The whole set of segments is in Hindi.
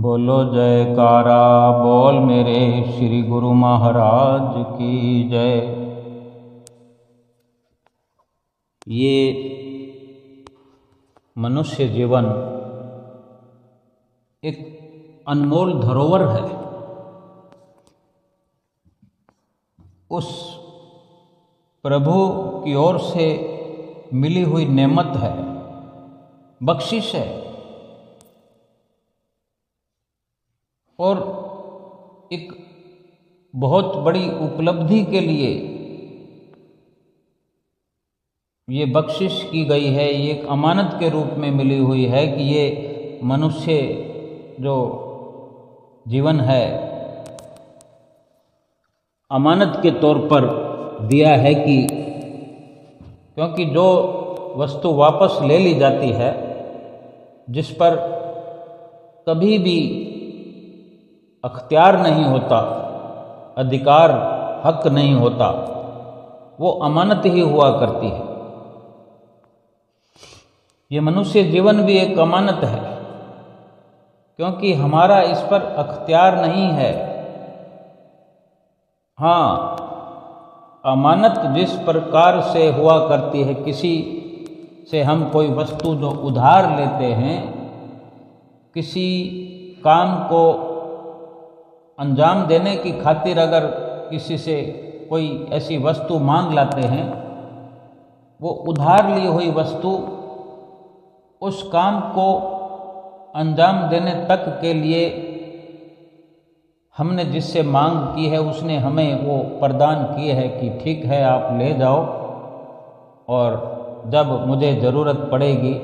बोलो जयकारा बोल मेरे श्री गुरु महाराज की जय। ये मनुष्य जीवन एक अनमोल धरोहर है, उस प्रभु की ओर से मिली हुई नेमत है, बख्शिश है और एक बहुत बड़ी उपलब्धि के लिए ये बख्शिश की गई है। ये एक अमानत के रूप में मिली हुई है कि ये मनुष्य जो जीवन है अमानत के तौर पर दिया है कि क्योंकि जो वस्तु वापस ले ली जाती है, जिस पर कभी भी अख्तियार नहीं होता, अधिकार हक नहीं होता, वो अमानत ही हुआ करती है। ये मनुष्य जीवन भी एक अमानत है, क्योंकि हमारा इस पर अख्तियार नहीं है। हाँ, अमानत जिस प्रकार से हुआ करती है, किसी से हम कोई वस्तु जो उधार लेते हैं, किसी काम को अंजाम देने की खातिर अगर किसी से कोई ऐसी वस्तु मांग लाते हैं, वो उधार ली हुई वस्तु उस काम को अंजाम देने तक के लिए हमने जिससे मांग की है उसने हमें वो प्रदान किए है कि ठीक है आप ले जाओ और जब मुझे ज़रूरत पड़ेगी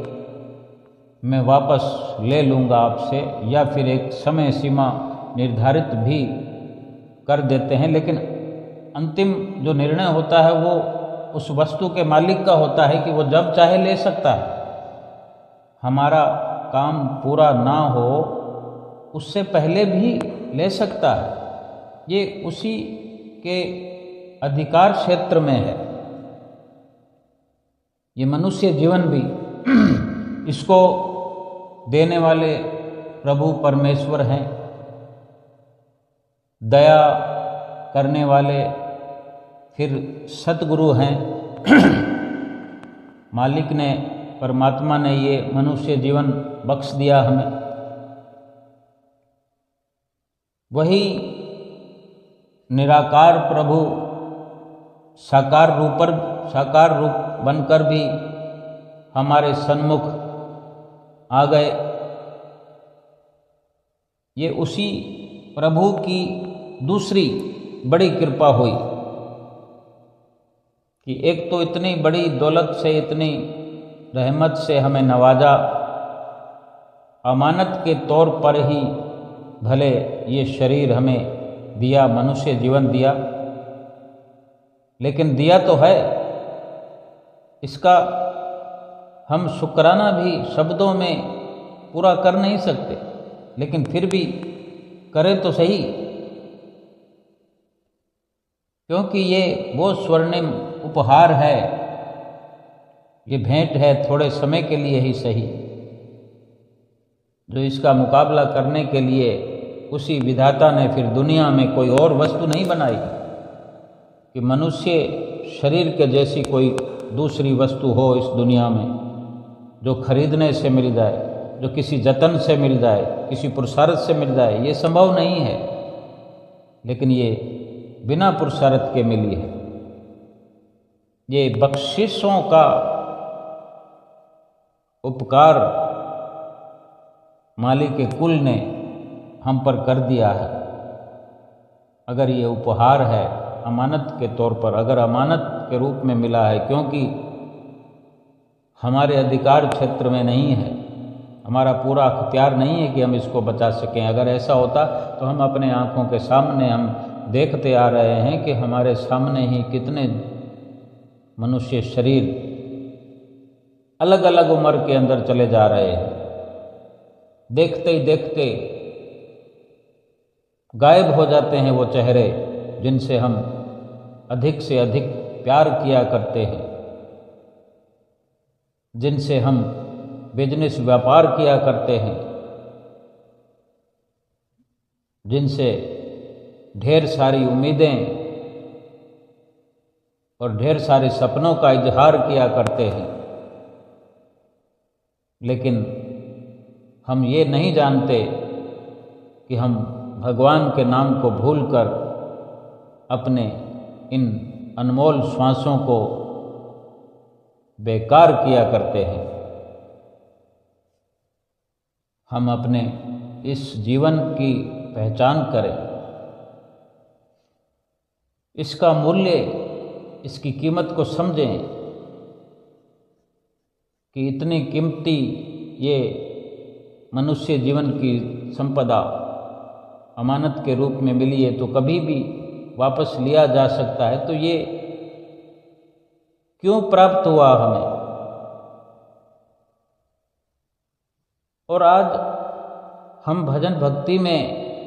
मैं वापस ले लूँगा आपसे, या फिर एक समय सीमा निर्धारित भी कर देते हैं। लेकिन अंतिम जो निर्णय होता है वो उस वस्तु के मालिक का होता है कि वो जब चाहे ले सकता है। हमारा काम पूरा ना हो उससे पहले भी ले सकता है। ये उसी के अधिकार क्षेत्र में है। ये मनुष्य जीवन भी इसको देने वाले प्रभु परमेश्वर हैं, दया करने वाले फिर सतगुरु हैं। मालिक ने, परमात्मा ने ये मनुष्य जीवन बख्श दिया हमें। वही निराकार प्रभु साकार रूप बनकर भी हमारे सन्मुख आ गए। ये उसी प्रभु की दूसरी बड़ी कृपा हुई कि एक तो इतनी बड़ी दौलत से, इतनी रहमत से हमें नवाजा, अमानत के तौर पर ही भले ये शरीर हमें दिया, मनुष्य जीवन दिया, लेकिन दिया तो है, इसका हम शुक्राना भी शब्दों में पूरा कर नहीं सकते, लेकिन फिर भी करें तो सही, क्योंकि ये वो स्वर्णिम उपहार है, ये भेंट है थोड़े समय के लिए ही सही, जो इसका मुकाबला करने के लिए उसी विधाता ने फिर दुनिया में कोई और वस्तु नहीं बनाई कि मनुष्य शरीर के जैसी कोई दूसरी वस्तु हो इस दुनिया में जो खरीदने से मिल जाए, जो किसी जतन से मिल जाए, किसी पुरुषार्थ से मिल जाए। ये संभव नहीं है, लेकिन ये बिना पुरुषार्थ के मिली है। ये बख्शिशों का उपकार मालिक के कुल ने हम पर कर दिया है। अगर ये उपहार है अमानत के तौर पर, अगर अमानत के रूप में मिला है, क्योंकि हमारे अधिकार क्षेत्र में नहीं है, हमारा पूरा अख्तियार नहीं है कि हम इसको बचा सकें। अगर ऐसा होता तो हम अपने आँखों के सामने हम देखते आ रहे हैं कि हमारे सामने ही कितने मनुष्य शरीर अलग अलग उम्र के अंदर चले जा रहे हैं। देखते ही देखते गायब हो जाते हैं वो चेहरे जिनसे हम अधिक से अधिक प्यार किया करते हैं, जिनसे हम बिजनेस व्यापार किया करते हैं, जिनसे ढेर सारी उम्मीदें और ढेर सारे सपनों का इजहार किया करते हैं, लेकिन हम ये नहीं जानते कि हम भगवान के नाम को भूलकर अपने इन अनमोल श्वासों को बेकार किया करते हैं। हम अपने इस जीवन की पहचान करें, इसका मूल्य, इसकी कीमत को समझें कि इतनी कीमती ये मनुष्य जीवन की संपदा अमानत के रूप में मिली है तो कभी भी वापस लिया जा सकता है, तो ये क्यों प्राप्त हुआ हमें। और आज हम भजन भक्ति में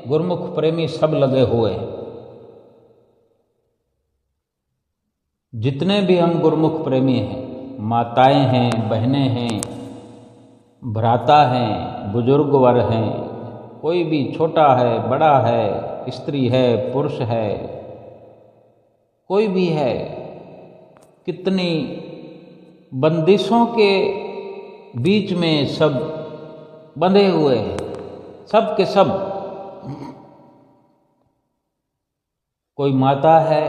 गुरुमुख प्रेमी सब लगे हुए हैं। जितने भी हम गुरुमुख प्रेमी हैं, माताएं हैं, बहनें हैं, भ्राता हैं, बुजुर्ग वर्ग हैं, कोई भी छोटा है, बड़ा है, स्त्री है, पुरुष है, कोई भी है, कितनी बंदिशों के बीच में सब बंधे हुए हैं, सब के सब। कोई माता है,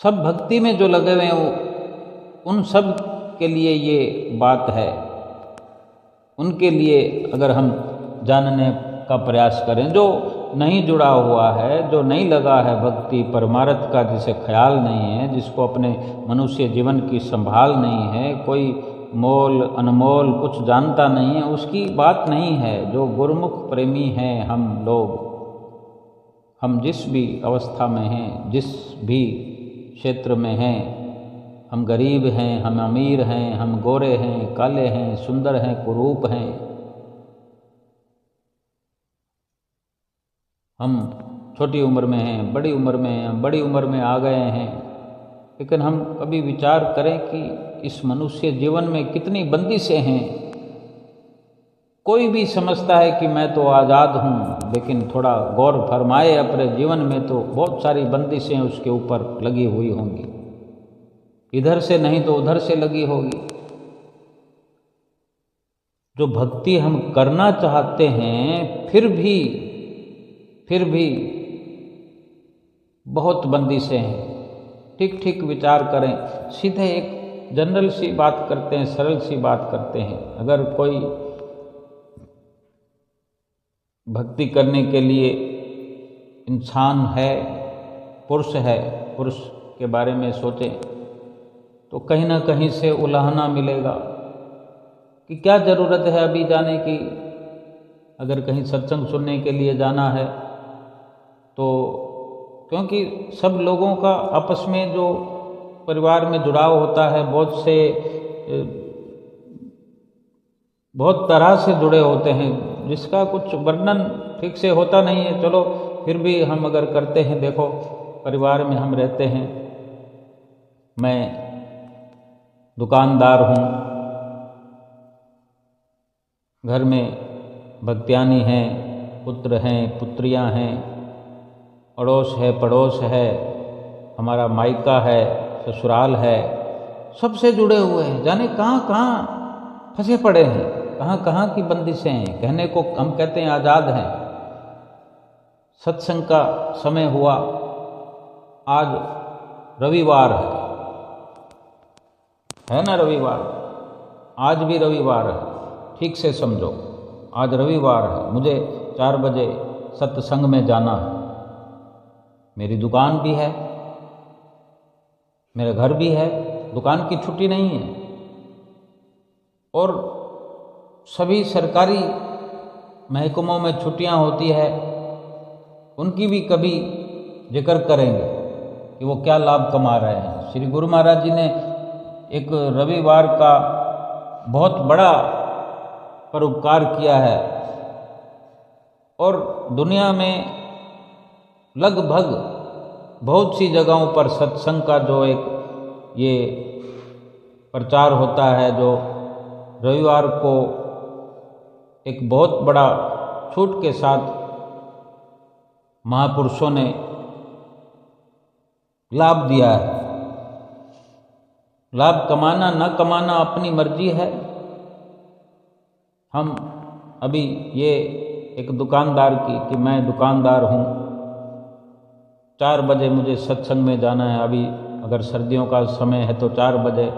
सब भक्ति में जो लगे हुए हैं उन सब के लिए ये बात है। उनके लिए अगर हम जानने का प्रयास करें, जो नहीं जुड़ा हुआ है, जो नहीं लगा है भक्ति परमार्थ का, जिसे ख्याल नहीं है, जिसको अपने मनुष्य जीवन की संभाल नहीं है, कोई मोल अनमोल कुछ जानता नहीं है, उसकी बात नहीं है। जो गुरुमुख प्रेमी हैं हम लोग, हम जिस भी अवस्था में हैं, जिस भी क्षेत्र में हैं, हम गरीब हैं, हम अमीर हैं, हम गोरे हैं, काले हैं, सुंदर हैं, कुरूप हैं, हम छोटी उम्र में हैं, बड़ी उम्र में हैं, बड़ी उम्र में आ गए हैं, लेकिन हम कभी विचार करें कि इस मनुष्य जीवन में कितनी बंदिशें हैं। कोई भी समझता है कि मैं तो आज़ाद हूँ, लेकिन थोड़ा गौर फरमाए अपने जीवन में तो बहुत सारी बंदिशें उसके ऊपर लगी हुई होंगी, इधर से नहीं तो उधर से लगी होगी। जो भक्ति हम करना चाहते हैं फिर भी बहुत बंदिशें हैं। ठीक ठीक विचार करें, सीधे एक जनरल सी बात करते हैं, सरल सी बात करते हैं। अगर कोई भक्ति करने के लिए इंसान है, पुरुष है, पुरुष के बारे में सोचें तो कहीं ना कहीं से उलाहना मिलेगा कि क्या ज़रूरत है अभी जाने की। अगर कहीं सत्संग सुनने के लिए जाना है तो, क्योंकि सब लोगों का आपस में जो परिवार में जुड़ाव होता है, बहुत तरह से जुड़े होते हैं, जिसका कुछ वर्णन ठीक से होता नहीं है। चलो फिर भी हम अगर करते हैं, देखो परिवार में हम रहते हैं, मैं दुकानदार हूँ, घर में भक्त्यानी हैं, पुत्र हैं, पुत्रियाँ हैं, अड़ोस है, पड़ोस है, हमारा मायका है, ससुराल है, सबसे जुड़े हुए हैं। जाने कहाँ कहाँ फंसे पड़े हैं, कहाँ कहाँ की बंदिशें हैं। कहने को हम कहते हैं आज़ाद हैं। सत्संग का समय हुआ, आज रविवार है ना, रविवार, आज भी रविवार है, ठीक से समझो, आज रविवार है। मुझे 4 बजे सत्संग में जाना है। मेरी दुकान भी है, मेरा घर भी है, दुकान की छुट्टी नहीं है। और सभी सरकारी महकमों में छुट्टियां होती है, उनकी भी कभी जिक्र करेंगे कि वो क्या लाभ कमा रहे हैं। श्री गुरु महाराज जी ने एक रविवार का बहुत बड़ा परोपकार किया है, और दुनिया में लगभग बहुत सी जगहों पर सत्संग का जो एक ये प्रचार होता है, जो रविवार को एक बहुत बड़ा छूट के साथ महापुरुषों ने लाभ दिया है। लाभ कमाना न कमाना अपनी मर्जी है। हम अभी ये एक दुकानदार की कि मैं दुकानदार हूँ, 4 बजे मुझे सत्संग में जाना है। अभी अगर सर्दियों का समय है तो 4 बजे,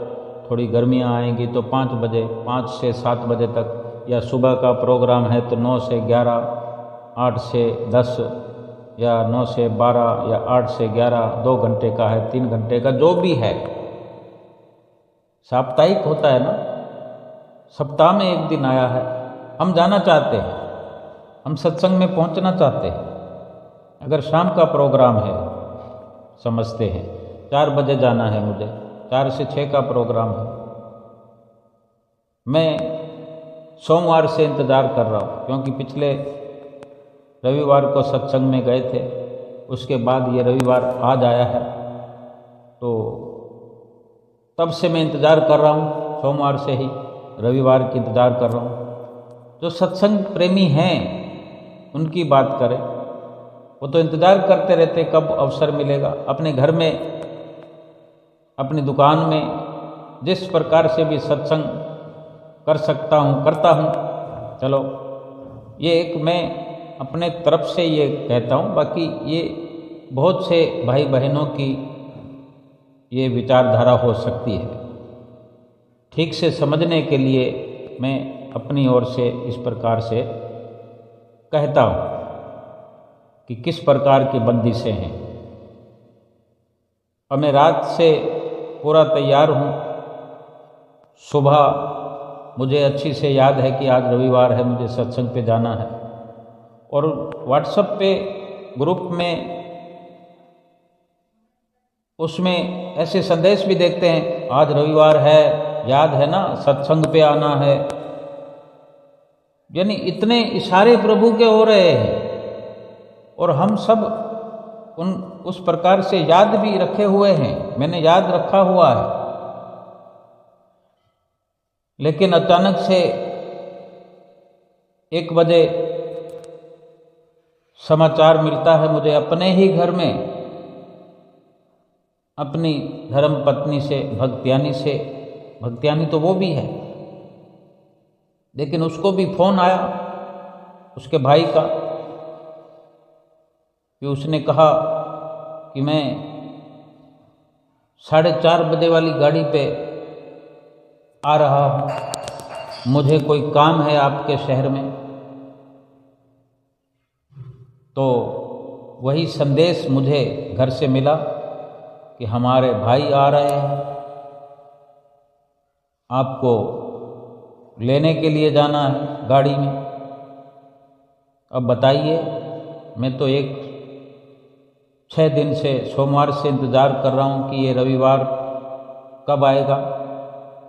थोड़ी गर्मियाँ आएंगी तो 5 बजे, 5 से 7 बजे तक, या सुबह का प्रोग्राम है तो 9 से 11, 8 से 10, या 9 से 12, या 8 से 11, 2 घंटे का है, 3 घंटे का, जो भी है। साप्ताहिक होता है ना, सप्ताह में एक दिन आया है। हम जाना चाहते हैं, हम सत्संग में पहुंचना चाहते हैं। अगर शाम का प्रोग्राम है, समझते हैं 4 बजे जाना है मुझे, 4 से 6 का प्रोग्राम है, मैं सोमवार से इंतज़ार कर रहा हूँ, क्योंकि पिछले रविवार को सत्संग में गए थे, उसके बाद ये रविवार आज आया है, तो तब से मैं इंतज़ार कर रहा हूँ, सोमवार से ही रविवार की इंतज़ार कर रहा हूँ। जो सत्संग प्रेमी हैं उनकी बात करें, वो तो इंतज़ार करते रहते कब अवसर मिलेगा। अपने घर में, अपनी दुकान में जिस प्रकार से भी सत्संग कर सकता हूँ करता हूँ। चलो, ये एक मैं अपने तरफ से ये कहता हूँ, बाकी ये बहुत से भाई बहनों की ये विचारधारा हो सकती है। ठीक से समझने के लिए मैं अपनी ओर से इस प्रकार से कहता हूँ कि किस प्रकार की बंदिशें हैं। और मैं रात से पूरा तैयार हूँ। सुबह मुझे अच्छी से याद है कि आज रविवार है, मुझे सत्संग पे जाना है, और व्हाट्सएप पे ग्रुप में उसमें ऐसे संदेश भी देखते हैं, आज रविवार है, याद है ना, सत्संग पे आना है। यानी इतने इशारे प्रभु के हो रहे हैं, और हम सब उस प्रकार से याद भी रखे हुए हैं। मैंने याद रखा हुआ है, लेकिन अचानक से 1 बजे समाचार मिलता है मुझे अपने ही घर में, अपनी धर्म पत्नी से, भक्तियानी तो वो भी है, लेकिन उसको भी फोन आया उसके भाई का, कि उसने कहा कि मैं 4:30 बजे वाली गाड़ी पे आ रहा हूँ, मुझे कोई काम है आपके शहर में। तो वही संदेश मुझे घर से मिला कि हमारे भाई आ रहे हैं, आपको लेने के लिए जाना है गाड़ी में। अब बताइए, मैं तो 6 दिन से, सोमवार से इंतज़ार कर रहा हूँ कि ये रविवार कब आएगा,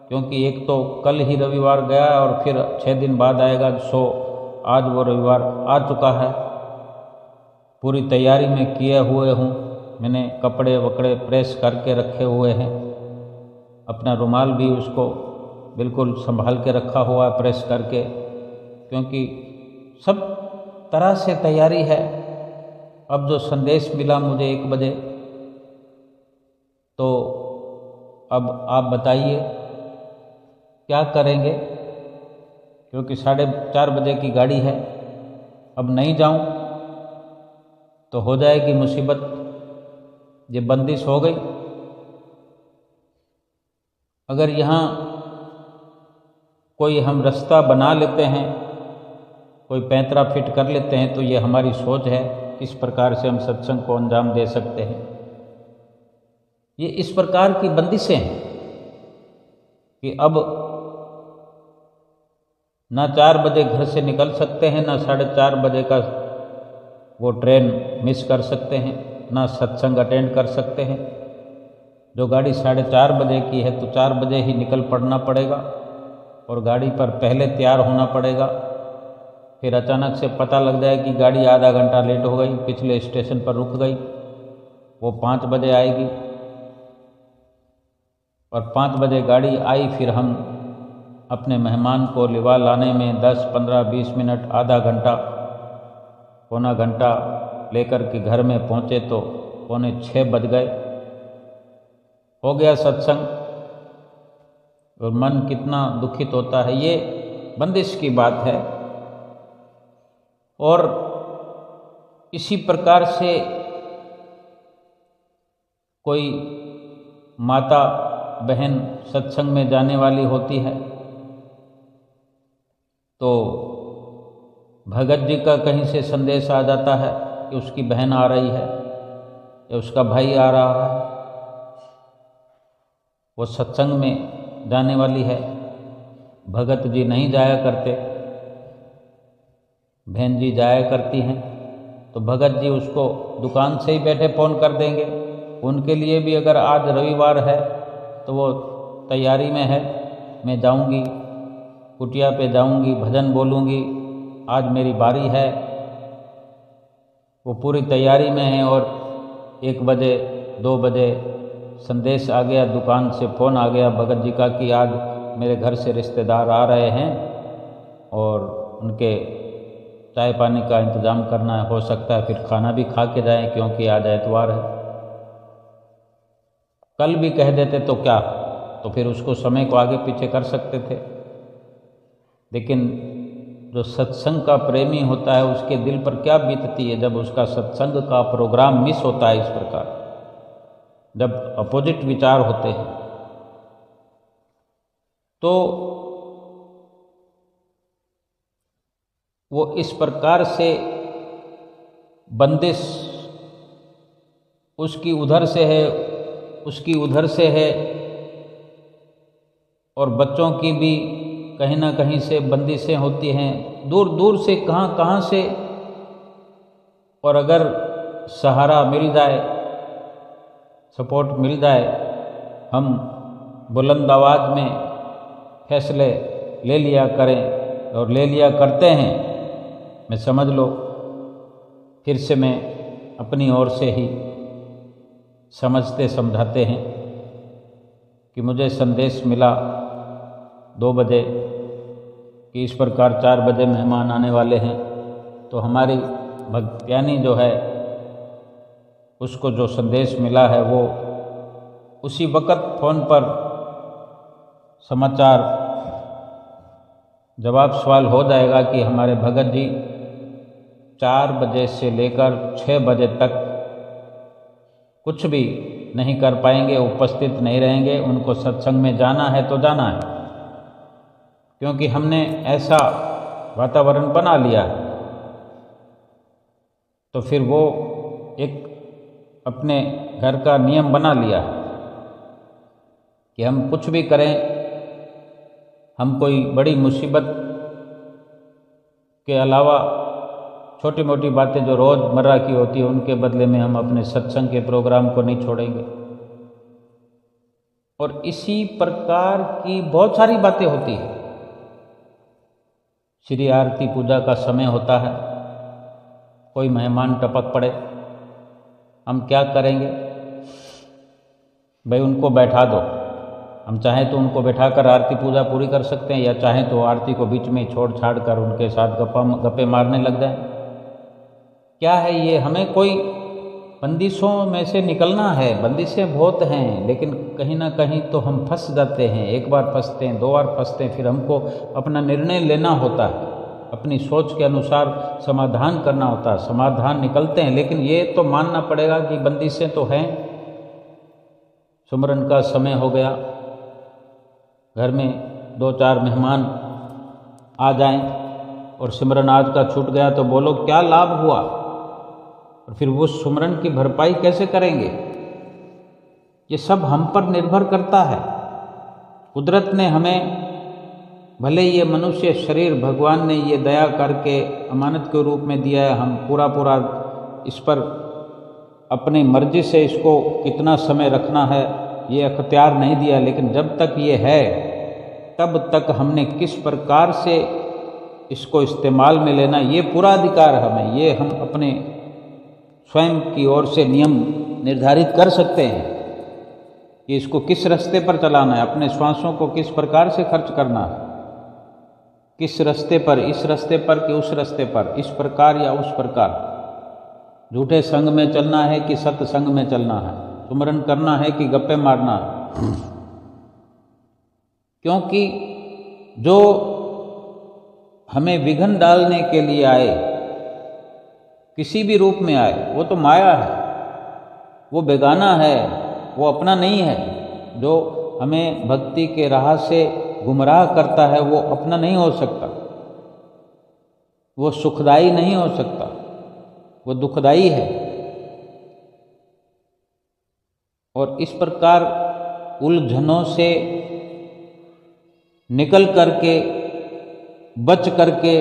क्योंकि एक तो कल ही रविवार गया और फिर 6 दिन बाद आएगा, आज वो रविवार आ चुका है। पूरी तैयारी में किए हुए हूँ, मैंने कपड़े वकड़े प्रेस करके रखे हुए हैं, अपना रुमाल भी उसको बिल्कुल संभाल के रखा हुआ है प्रेस करके, क्योंकि सब तरह से तैयारी है। अब जो संदेश मिला मुझे 1 बजे, तो अब आप बताइए क्या करेंगे, क्योंकि 4:30 बजे की गाड़ी है। अब नहीं जाऊं तो हो जाएगी मुसीबत, ये बंदिश हो गई। अगर यहाँ कोई हम रास्ता बना लेते हैं, कोई पैंतरा फिट कर लेते हैं, तो ये हमारी सोच है किस प्रकार से हम सत्संग को अंजाम दे सकते हैं। ये इस प्रकार की बंदिशें हैं कि अब ना 4 बजे घर से निकल सकते हैं, ना 4:30 बजे का वो ट्रेन मिस कर सकते हैं, ना सत्संग अटेंड कर सकते हैं। जो गाड़ी 4:30 बजे की है तो 4 बजे ही निकल पड़ना पड़ेगा, और गाड़ी पर पहले तैयार होना पड़ेगा। फिर अचानक से पता लग जाए कि गाड़ी आधा घंटा लेट हो गई, पिछले स्टेशन पर रुक गई, वो 5 बजे आएगी, और 5 बजे गाड़ी आई, फिर हम अपने मेहमान को लिवा लाने में 10, 15, 20 मिनट, आधा घंटा, पौना घंटा लेकर के घर में पहुँचे तो 5:45 बज गए। हो गया सत्संग और मन कितना दुखित होता है। ये बंदिश की बात है। और इसी प्रकार से कोई माता बहन सत्संग में जाने वाली होती है तो भगत जी का कहीं से संदेश आ जाता है कि उसकी बहन आ रही है या उसका भाई आ रहा है, वो सत्संग में जाने वाली है। भगत जी नहीं जाया करते, बहन जी जाया करती हैं, तो भगत जी उसको दुकान से ही बैठे फ़ोन कर देंगे। उनके लिए भी अगर आज रविवार है तो वो तैयारी में है, मैं जाऊंगी, कुटिया पे जाऊंगी, भजन बोलूंगी, आज मेरी बारी है। वो पूरी तैयारी में है और 1 बजे 2 बजे संदेश आ गया, दुकान से फ़ोन आ गया भगत जी का कि आज मेरे घर से रिश्तेदार आ रहे हैं और उनके चाय पानी का इंतज़ाम करना है, हो सकता है फिर खाना भी खा के जाएं क्योंकि आज एतवार है। कल भी कह देते तो क्या, तो फिर उसको समय को आगे पीछे कर सकते थे। लेकिन जो सत्संग का प्रेमी होता है उसके दिल पर क्या बीतती है जब उसका सत्संग का प्रोग्राम मिस होता है। इस प्रकार जब अपोजिट विचार होते हैं तो वो इस प्रकार से बंदिश उसकी उधर से है, उसकी उधर से है, और बच्चों की भी कहीं ना कहीं से बंदिशें होती हैं, दूर दूर से कहाँ कहाँ से। और अगर सहारा मिल जाए, सपोर्ट मिल जाए, हम बुलंद आवाज़ में फैसले ले लिया करें और ले लिया करते हैं, मैं समझ लो फिर से मैं अपनी ओर से ही समझते समझाते हैं कि मुझे संदेश मिला 2 बजे कि इस प्रकार 4 बजे मेहमान आने वाले हैं, तो हमारी भक्त्यानी जो है उसको जो संदेश मिला है वो उसी वक़्त फ़ोन पर समाचार जवाब सवाल हो जाएगा कि हमारे भगत जी 4 बजे से लेकर 6 बजे तक कुछ भी नहीं कर पाएंगे, उपस्थित नहीं रहेंगे। उनको सत्संग में जाना है तो जाना है, क्योंकि हमने ऐसा वातावरण बना लिया है। तो फिर वो एक अपने घर का नियम बना लिया है कि हम कुछ भी करें, हम कोई बड़ी मुसीबत के अलावा छोटी मोटी बातें जो रोज़मर्रा की होती है उनके बदले में हम अपने सत्संग के प्रोग्राम को नहीं छोड़ेंगे। और इसी प्रकार की बहुत सारी बातें होती हैं। श्री आरती पूजा का समय होता है, कोई मेहमान टपक पड़े, हम क्या करेंगे? भाई उनको बैठा दो। हम चाहें तो उनको बैठाकर आरती पूजा पूरी कर सकते हैं, या चाहें तो आरती को बीच में छोड़ छाड़ कर उनके साथ गप्पे मारने लग जाएं। क्या है ये? हमें कोई बंदिशों में से निकलना है। बंदिशें बहुत हैं, लेकिन कहीं ना कहीं तो हम फंस जाते हैं। 1 बार फंसते हैं, 2 बार फंसते हैं, फिर हमको अपना निर्णय लेना होता है, अपनी सोच के अनुसार समाधान करना होता है, समाधान निकलते हैं। लेकिन ये तो मानना पड़ेगा कि बंदिशें तो हैं। सुमरन का समय हो गया, घर में 2-4 मेहमान आ जाएं और सिमरन आज का छूट गया तो बोलो क्या लाभ हुआ, और फिर वो सुमरन की भरपाई कैसे करेंगे? ये सब हम पर निर्भर करता है। कुदरत ने हमें, भले ये मनुष्य शरीर भगवान ने ये दया करके अमानत के रूप में दिया है, हम पूरा इस पर अपनी मर्जी से इसको कितना समय रखना है ये अख्तियार नहीं दिया। लेकिन जब तक ये है तब तक हमने किस प्रकार से इसको इस्तेमाल में लेना, ये पूरा अधिकार हमें। ये हम अपने स्वयं की ओर से नियम निर्धारित कर सकते हैं कि इसको किस रास्ते पर चलाना है, अपने श्वासों को किस प्रकार से खर्च करना है, किस रास्ते पर, इस रास्ते पर कि उस रास्ते पर, इस प्रकार या उस प्रकार। झूठे संग में चलना है कि सत्संग में चलना है, सुमरन करना है कि गप्पे मारना है। क्योंकि जो हमें विघ्न डालने के लिए आए, किसी भी रूप में आए, वो तो माया है, वो बेगाना है, वो अपना नहीं है। जो हमें भक्ति के राह से गुमराह करता है वो अपना नहीं हो सकता, वो सुखदाई नहीं हो सकता, वो दुखदाई है। और इस प्रकार उलझनों से निकल करके, बच करके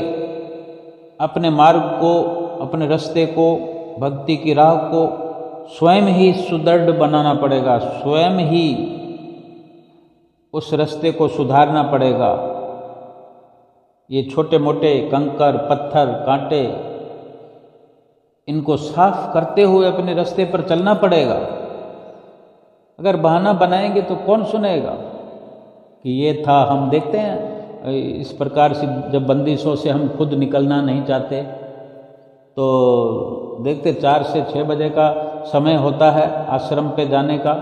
अपने मार्ग को, अपने रास्ते को, भक्ति की राह को स्वयं ही सुदृढ़ बनाना पड़ेगा, स्वयं ही उस रास्ते को सुधारना पड़ेगा। ये छोटे मोटे कंकर, पत्थर, कांटे, इनको साफ करते हुए अपने रास्ते पर चलना पड़ेगा। अगर बहाना बनाएंगे तो कौन सुनेगा कि ये था। हम देखते हैं इस प्रकार से, जब बंदिशों से हम खुद निकलना नहीं चाहते तो देखते 4 से 6 बजे का समय होता है आश्रम पे जाने का,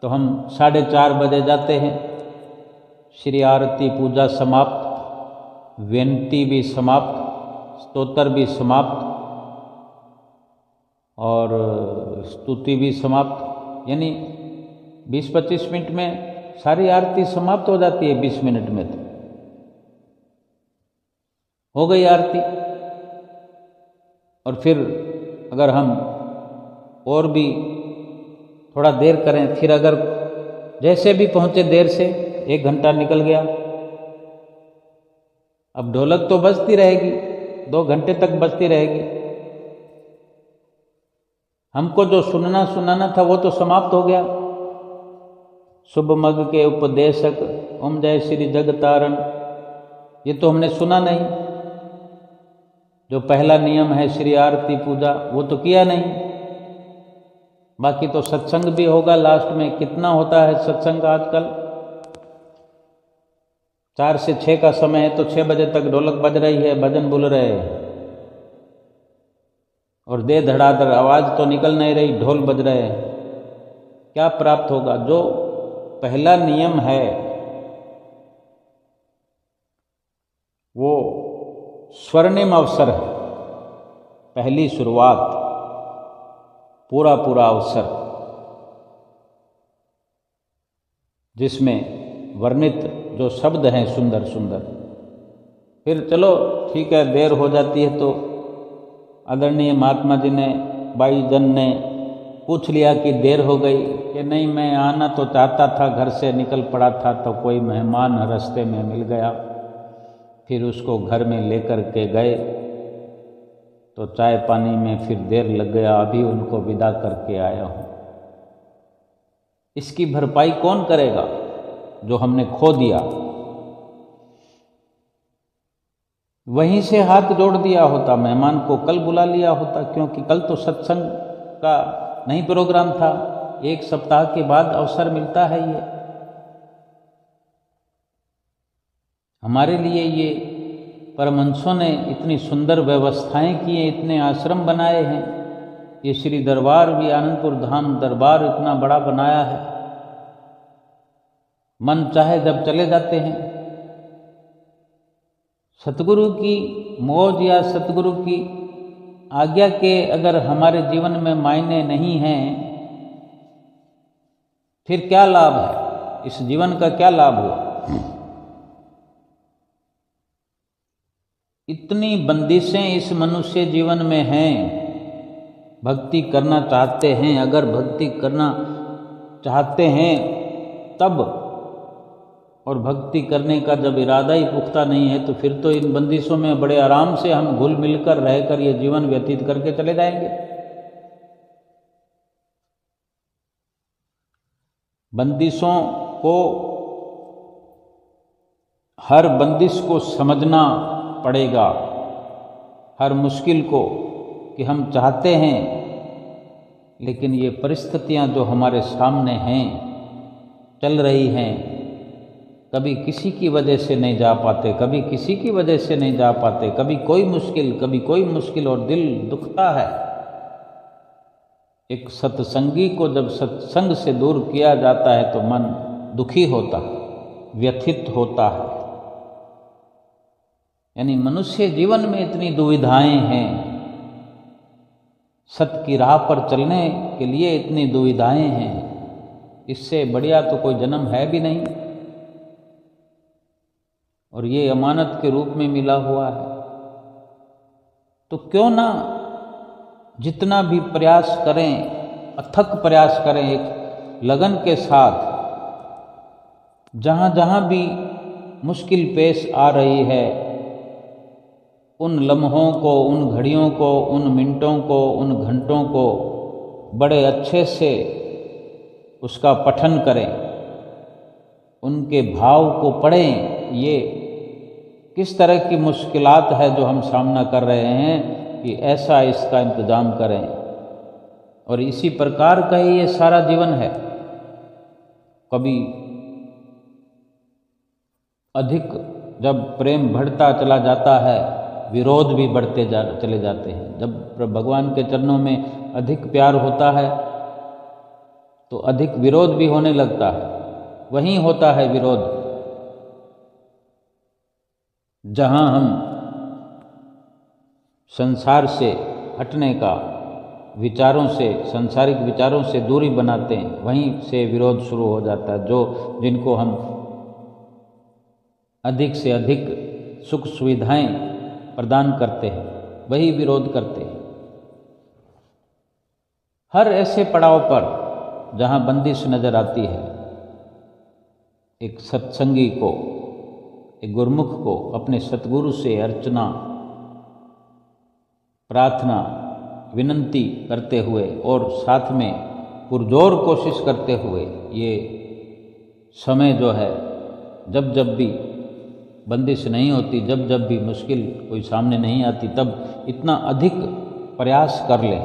तो हम 4:30 बजे जाते हैं। श्री आरती पूजा समाप्त, वेंती भी समाप्त, स्तोत्र भी समाप्त और स्तुति भी समाप्त, यानी 20-25 मिनट में सारी आरती समाप्त हो जाती है। 20 मिनट में तो हो गई आरती। और फिर अगर हम और भी थोड़ा देर करें, फिर अगर जैसे भी पहुंचे देर से 1 घंटा निकल गया, अब ढोलक तो बजती रहेगी, 2 घंटे तक बजती रहेगी। हमको जो सुनना सुनाना था वो तो समाप्त हो गया। शुभ मग के उपदेशक ओम जय श्री जगतारण, ये तो हमने सुना नहीं। जो पहला नियम है श्री आरती पूजा, वो तो किया नहीं। बाकी तो सत्संग भी होगा लास्ट में। कितना होता है सत्संग आजकल? 4 से 6 का समय है तो 6 बजे तक ढोलक बज रही है, भजन बोल रहे हैं और दे धड़ाधड़ आवाज तो निकल नहीं रही, ढोल बज रहे हैं। क्या प्राप्त होगा? जो पहला नियम है वो स्वर्णिम अवसर है, पहली शुरुआत, पूरा पूरा अवसर, जिसमें वर्णित जो शब्द हैं सुंदर सुंदर। फिर चलो ठीक है, देर हो जाती है तो आदरणीय महात्मा जी ने, बाई जन ने पूछ लिया कि देर हो गई, कि नहीं मैं आना तो चाहता था, घर से निकल पड़ा था तो कोई मेहमान रास्ते में मिल गया, फिर उसको घर में लेकर के गए तो चाय पानी में फिर देर लग गया, अभी उनको विदा करके आया हूँ। इसकी भरपाई कौन करेगा जो हमने खो दिया? वहीं से हाथ जोड़ दिया होता, मेहमान को कल बुला लिया होता, क्योंकि कल तो सत्संग का नहीं प्रोग्राम था, 1 सप्ताह के बाद अवसर मिलता है। ये हमारे लिए ये परमहंसों ने इतनी सुंदर व्यवस्थाएं की हैं, इतने आश्रम बनाए हैं। ये श्री दरबार भी, आनंदपुर धाम दरबार इतना बड़ा बनाया है, मन चाहे जब चले जाते हैं। सतगुरु की मौज या सतगुरु की आज्ञा के अगर हमारे जीवन में मायने नहीं हैं, फिर क्या लाभ है? इस जीवन का क्या लाभ हुआ? इतनी बंदिशें इस मनुष्य जीवन में हैं। भक्ति करना चाहते हैं, अगर भक्ति करना चाहते हैं तब, और भक्ति करने का जब इरादा ही पुख्ता नहीं है तो फिर तो इन बंदिशों में बड़े आराम से हम घुल मिलकर रहकर ये जीवन व्यतीत करके चले जाएंगे। बंदिशों को, हर बंदिश को समझना पड़ेगा, हर मुश्किल को, कि हम चाहते हैं लेकिन ये परिस्थितियां जो हमारे सामने हैं, चल रही हैं, कभी किसी की वजह से नहीं जा पाते, कभी किसी की वजह से नहीं जा पाते, कभी कोई मुश्किल और दिल दुखता है। एक सत्संगी को जब सत्संग से दूर किया जाता है तो मन दुखी होता है, व्यथित होता है। यानी मनुष्य जीवन में इतनी दुविधाएं हैं, सत्य की राह पर चलने के लिए इतनी दुविधाएं हैं, इससे बढ़िया तो कोई जन्म है भी नहीं। और ये अमानत के रूप में मिला हुआ है, तो क्यों ना जितना भी प्रयास करें, अथक प्रयास करें, एक लगन के साथ, जहाँ जहाँ भी मुश्किल पेश आ रही है, उन लम्हों को, उन घड़ियों को, उन मिनटों को, उन घंटों को बड़े अच्छे से उसका पठन करें, उनके भाव को पढ़ें। ये किस तरह की मुश्किलात है जो हम सामना कर रहे हैं कि ऐसा इसका इंतज़ाम करें। और इसी प्रकार का ही ये सारा जीवन है। कभी अधिक जब प्रेम बढ़ता चला जाता है, विरोध भी बढ़ते चले जाते हैं। जब भगवान के चरणों में अधिक प्यार होता है तो अधिक विरोध भी होने लगता है। वहीं होता है विरोध जहाँ हम संसार से हटने का, विचारों से, सांसारिक विचारों से दूरी बनाते हैं, वहीं से विरोध शुरू हो जाता है। जिनको हम अधिक से अधिक सुख सुविधाएं प्रदान करते हैं, वही विरोध करते हैं। हर ऐसे पड़ाव पर जहाँ बंदिश नजर आती है, एक सत्संगी को, एक गुरुमुख को अपने सतगुरु से अर्चना, प्रार्थना, विनंती करते हुए और साथ में पुरजोर कोशिश करते हुए ये समय जो है, जब जब भी बंदिश नहीं होती, जब जब भी मुश्किल कोई सामने नहीं आती, तब इतना अधिक प्रयास कर लें,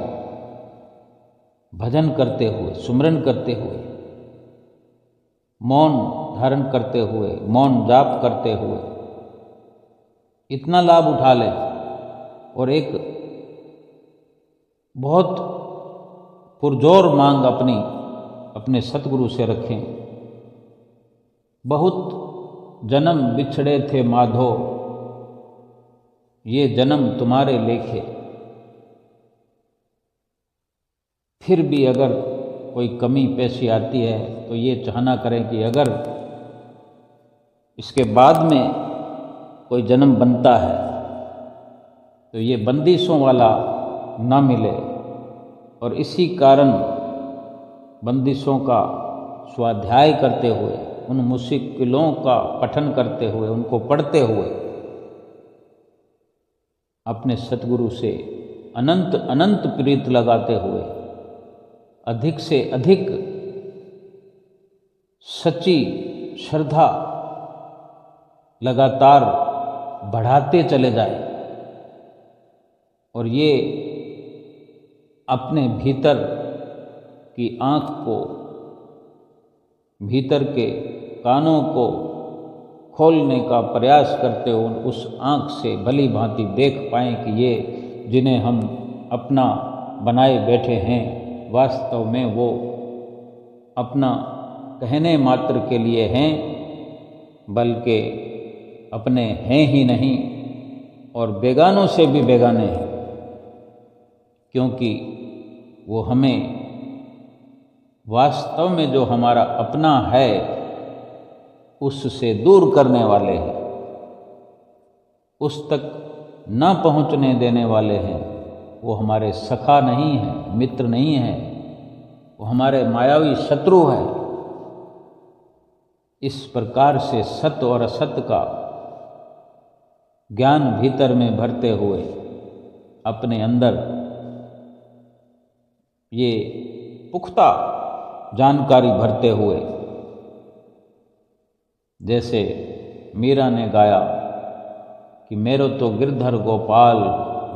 भजन करते हुए, सुमरन करते हुए, मौन धारण करते हुए, मौन जाप करते हुए इतना लाभ उठा लें और एक बहुत पुरजोर मांग अपने सतगुरु से रखें। बहुत जन्म बिछड़े थे माधो, ये जन्म तुम्हारे लेखे। फिर भी अगर कोई कमी पेशी आती है तो ये चाहना करें कि अगर इसके बाद में कोई जन्म बनता है तो ये बंदिशों वाला ना मिले। और इसी कारण बंदिशों का स्वाध्याय करते हुए, उन मुश्किलों का पठन करते हुए, उनको पढ़ते हुए अपने सतगुरु से अनंत अनंत प्रीत लगाते हुए अधिक से अधिक सच्ची श्रद्धा लगातार बढ़ाते चले जाए और ये अपने भीतर की आँख को, भीतर के कानों को खोलने का प्रयास करते हुए उस आँख से भली भांति देख पाएँ कि ये जिन्हें हम अपना बनाए बैठे हैं, वास्तव में वो अपना कहने मात्र के लिए हैं, बल्कि अपने हैं ही नहीं और बेगानों से भी बेगाने हैं, क्योंकि वो हमें वास्तव में जो हमारा अपना है उससे दूर करने वाले हैं, उस तक न पहुँचने देने वाले हैं। वो हमारे सखा नहीं हैं, मित्र नहीं हैं, वो हमारे मायावी शत्रु हैं। इस प्रकार से सत्य और असत्य का ज्ञान भीतर में भरते हुए अपने अंदर ये पुख्ता जानकारी भरते हुए, जैसे मीरा ने गाया कि मेरो तो गिरधर गोपाल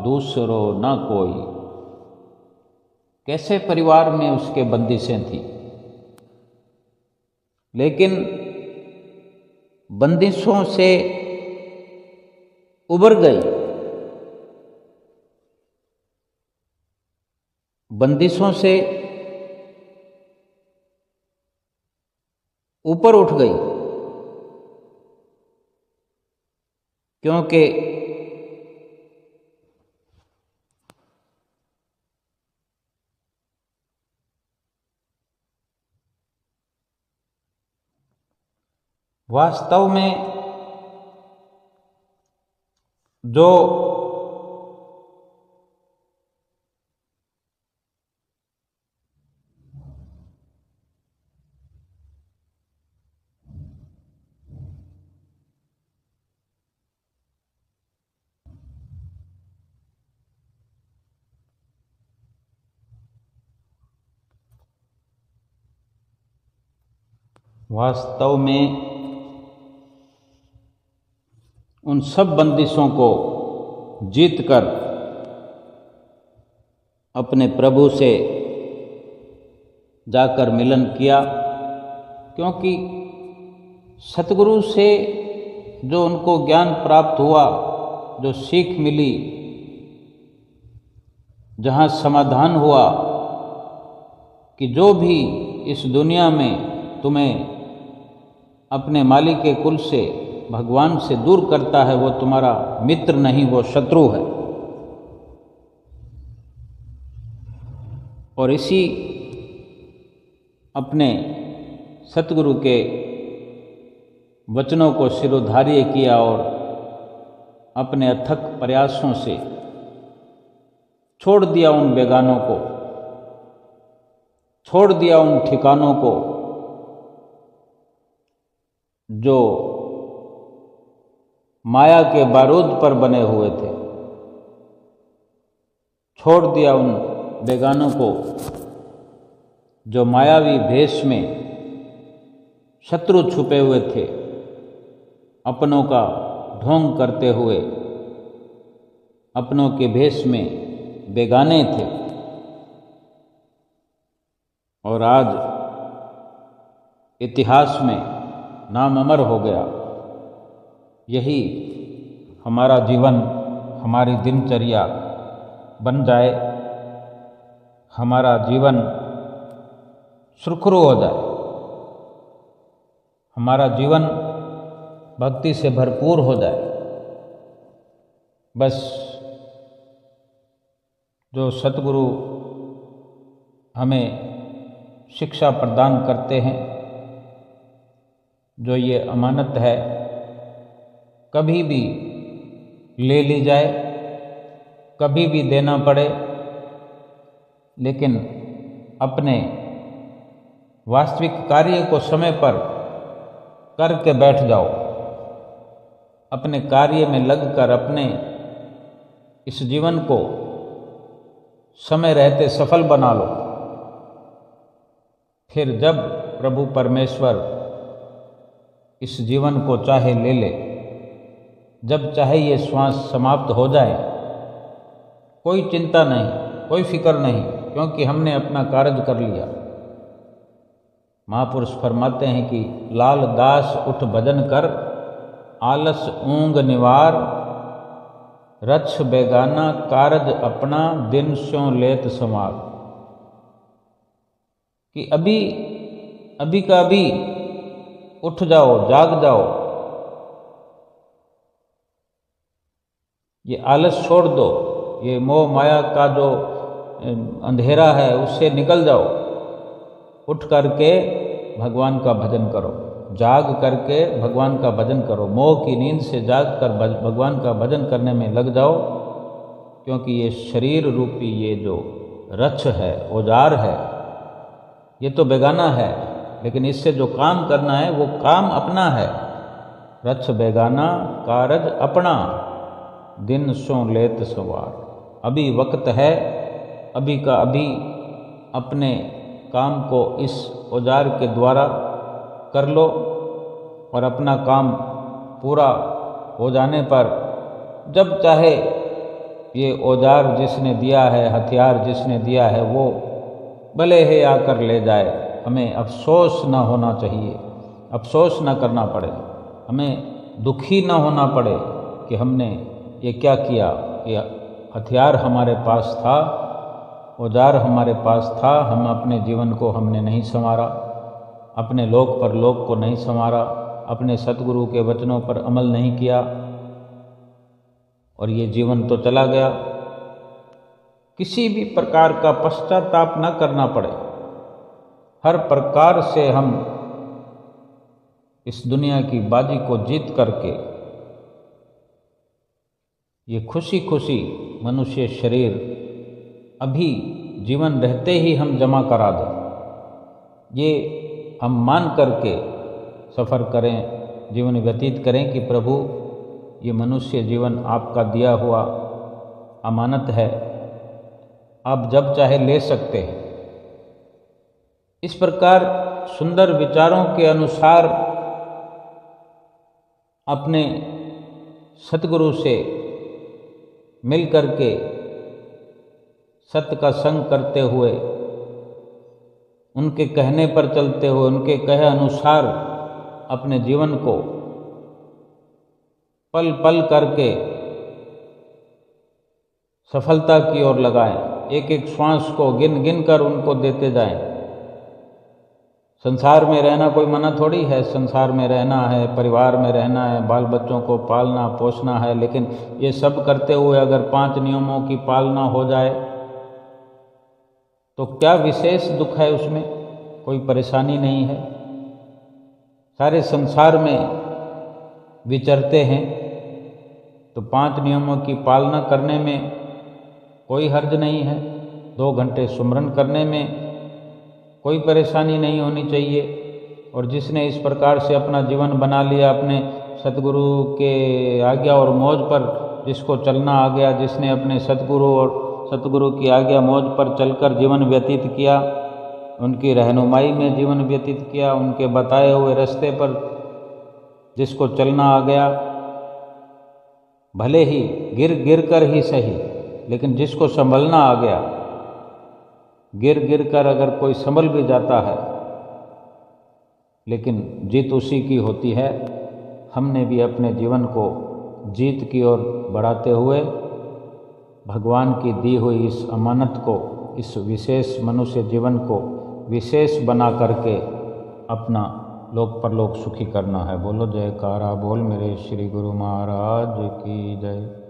दूसरो ना कोई। कैसे परिवार में उसके बंदिशें थी, लेकिन बंदिशों से उबर गई, बंदिशों से ऊपर उठ गई, क्योंकि वास्तव में जो वास्तव में उन सब बंदिशों को जीतकर अपने प्रभु से जाकर मिलन किया, क्योंकि सतगुरु से जो उनको ज्ञान प्राप्त हुआ, जो सीख मिली, जहाँ समाधान हुआ कि जो भी इस दुनिया में तुम्हें अपने मालिक के कुल से, भगवान से दूर करता है, वो तुम्हारा मित्र नहीं, वो शत्रु है। और इसी अपने सतगुरु के वचनों को शिरोधार्य किया और अपने अथक प्रयासों से छोड़ दिया उन बेगानों को, छोड़ दिया उन ठिकानों को जो माया के बारूद पर बने हुए थे, छोड़ दिया उन बेगानों को जो मायावी भेष में शत्रु छुपे हुए थे, अपनों का ढोंग करते हुए अपनों के भेष में बेगाने थे। और आज इतिहास में नाम अमर हो गया। यही हमारा जीवन, हमारी दिनचर्या बन जाए, हमारा जीवन सुरखरू हो जाए, हमारा जीवन भक्ति से भरपूर हो जाए। बस जो सतगुरु हमें शिक्षा प्रदान करते हैं, जो ये अमानत है, कभी भी ले ली जाए, कभी भी देना पड़े, लेकिन अपने वास्तविक कार्य को समय पर करके बैठ जाओ। अपने कार्य में लगकर अपने इस जीवन को समय रहते सफल बना लो। फिर जब प्रभु परमेश्वर इस जीवन को चाहे ले ले, जब चाहे ये श्वास समाप्त हो जाए, कोई चिंता नहीं, कोई फिक्र नहीं, क्योंकि हमने अपना कार्य कर लिया। महापुरुष फरमाते हैं कि लाल दास उठ भजन कर, आलस ऊंग निवार, रक्ष बेगाना कारज अपना, दिन स्यों लेत समार। कि अभी का अभी उठ जाओ, जाग जाओ, ये आलस छोड़ दो, ये मोह माया का जो अंधेरा है उससे निकल जाओ। उठ करके भगवान का भजन करो, जाग करके भगवान का भजन करो, मोह की नींद से जाग कर भगवान का भजन करने में लग जाओ। क्योंकि ये शरीर रूपी ये जो रक्ष है, औजार है, ये तो बेगाना है, लेकिन इससे जो काम करना है वो काम अपना है। रक्ष बेगाना कारज अपना, दिन सो लेत सवार। अभी वक्त है, अभी का अभी अपने काम को इस औजार के द्वारा कर लो, और अपना काम पूरा हो जाने पर जब चाहे ये औजार जिसने दिया है, हथियार जिसने दिया है, वो भले ही आकर ले जाए। हमें अफसोस न होना चाहिए, अफसोस न करना पड़े, हमें दुखी न होना पड़े कि हमने ये क्या किया। ये हथियार हमारे पास था, औजार हमारे पास था, हम अपने जीवन को हमने नहीं संवारा। अपने लोक परलोक को नहीं संवारा, अपने सतगुरु के वचनों पर अमल नहीं किया और ये जीवन तो चला गया। किसी भी प्रकार का पश्चाताप न करना पड़े, हर प्रकार से हम इस दुनिया की बाजी को जीत करके ये खुशी खुशी मनुष्य शरीर अभी जीवन रहते ही हम जमा करा दें, ये हम मान करके सफ़र करें, जीवन व्यतीत करें कि प्रभु ये मनुष्य जीवन आपका दिया हुआ अमानत है, आप जब चाहे ले सकते हैं। इस प्रकार सुंदर विचारों के अनुसार अपने सतगुरु से मिल करके सत्य का संग करते हुए, उनके कहने पर चलते हुए, उनके कहे अनुसार अपने जीवन को पल पल करके सफलता की ओर लगाएं, एक एक श्वास को गिन गिन कर उनको देते जाएं। संसार में रहना कोई मना थोड़ी है, संसार में रहना है, परिवार में रहना है, बाल बच्चों को पालना पोसना है, लेकिन ये सब करते हुए अगर 5 नियमों की पालना हो जाए तो क्या विशेष दुख है उसमें, कोई परेशानी नहीं है। सारे संसार में विचरते हैं तो 5 नियमों की पालना करने में कोई हर्ज नहीं है, 2 घंटे सुमरन करने में कोई परेशानी नहीं होनी चाहिए। और जिसने इस प्रकार से अपना जीवन बना लिया, अपने सतगुरु के आज्ञा और मौज पर जिसको चलना आ गया, जिसने अपने सतगुरु और सतगुरु की आज्ञा मौज पर चलकर जीवन व्यतीत किया, उनकी रहनुमाई में जीवन व्यतीत किया, उनके बताए हुए रास्ते पर जिसको चलना आ गया, भले ही गिर गिर कर ही सही, लेकिन जिसको संभलना आ गया, गिर गिर कर अगर कोई संभल भी जाता है लेकिन जीत उसी की होती है। हमने भी अपने जीवन को जीत की ओर बढ़ाते हुए भगवान की दी हुई इस अमानत को, इस विशेष मनुष्य जीवन को विशेष बना करके अपना लोक परलोक सुखी करना है। बोलो जयकारा बोल मेरे श्री गुरु महाराज की जय।